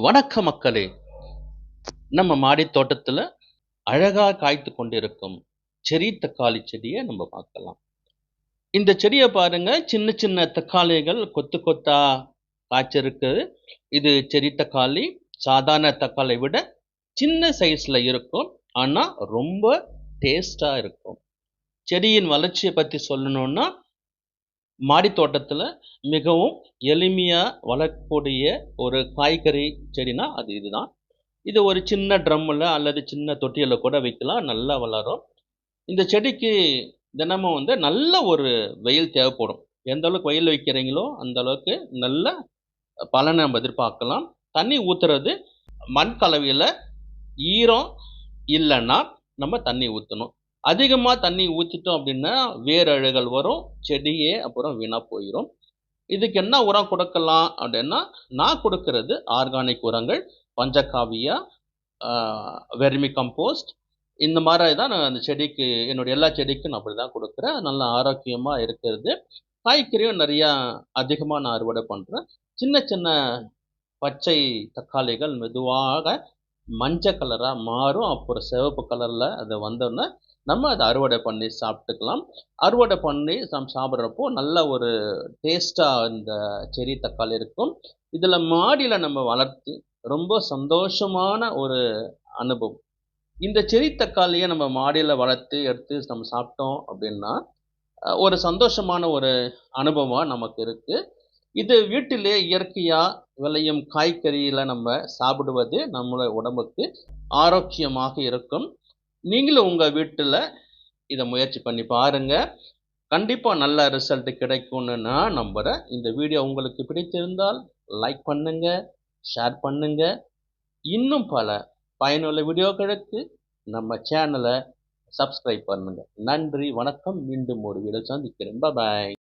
வணக்க மக்களே! நம்ம மாடி தோட்டத்துல அழகா காய்த்து கொண்டிருக்கும் செர்ரி தக்காளி செடிய நம்ம பார்க்கலாம். இந்த செடிய பாருங்க, சின்ன சின்ன தக்காளிகள் கொத்து கொத்தா காய்ச்சிருக்கு. இது செர்ரி தக்காளி. சாதாரண தக்காளிய விட சின்ன சைஸ்ல இருக்கும். ஆனா ரொம்ப டேஸ்ட்டா இருக்கும். செடியின் வளர்ச்சிய பத்தி சொல்லணும்னா, மாடி தோட்டத்துல மிகவும் எளிமையா வளரக்கூடிய ஒரு காய்கறி செடின்னா அது இதுதான். இது ஒரு சின்ன ட்ரம்ல அல்லது சின்ன தொட்டியில கூட வைக்கலாம். நல்லா வளரும். இந்த செடிக்கு தினமும் நல்ல ஒரு வெயில் தேவைப்படும். எந்த அளவுக்கு வெயில் வைக்கிறீங்களோ, அந்த அளவுக்கு நல்ல பலன நம்ம எதிர்பார்க்கலாம். தண்ணி ஊத்துறது மண் கலவையில ஈரம் இல்லன்னா, நம்ம தண்ணி ஊத்தணும். அதிகமா தண்ணி ஊத்திட்டோம் அப்டின்னா, வேர் அழுகல் வரும். செடியே அப்புறம் வீணா போயிரும். இதுக்கு என்ன உரம் கொடுக்கலாம் அப்டின்னா, நான் குடுக்குறது ஆர்கானிக் உரங்கள். பஞ்சகாவியா, ஆ வெர்மி கம்போஸ்ட் இந்த மாரி தான் நான் அந்த செடிக்கு என்னுடைய எல்லா செடிக்கும் நான் அப்படிதான் குடுக்குறேன். நல்ல ஆரோக்கியமா இருக்கிறது. காய்கறியும் நெறையா அதிகமா நான் அறுவடை பண்றேன். சின்ன சின்ன பச்சை தக்காளிகள் மெதுவாக மஞ்ச கலரா மாறும். அப்புறம் சிவப்பு கலர்ல அது வந்தோனே, நம்ம அத அறுவடை பண்ணி சாப்பிட்டுக்கலாம். அறுவடை பண்ணி சாப்பிடுறப்போ நல்ல ஒரு டேஸ்ட்டா இந்த செர்ரி தக்காளி இருக்கும். இதுல மாடியில நம்ம வளர்த்து ரொம்ப சந்தோஷமான ஒரு அனுபவம். இந்த செர்ரி தக்காளிய நம்ம மாடியில வளர்த்து எடுத்து நம்ம சாப்பிட்டோம் அப்படின்னா, ஒரு சந்தோஷமான ஒரு அனுபவமா நமக்கு இருக்கு. இது வீட்டிலே இயற்கையா விளையும் காய்கறிகள நம்ம சாப்பிடுவது நம்முடைய உடம்புக்கு ஆரோக்கியமாக இருக்கும். நீங்களும் உங்க வீட்டுல இத முயற்சி பண்ணி பாருங்க. கண்டிப்பா நல்ல ரிசல்ட் கிடைக்கும்னு நான் நம்புறேன். இந்த வீடியோ உங்களுக்கு பிடித்திருந்தால் லைக் பண்ணுங்க, ஷேர் பண்ணுங்க. இன்னும் பல பயனுள்ள வீடியோக்களுக்கு நம்ம சேனல சப்ஸ்கிரைப் பண்ணுங்க. நன்றி, வணக்கம். மீண்டும் ஒரு வீடியோல சந்திக்கிறேன். பாய்.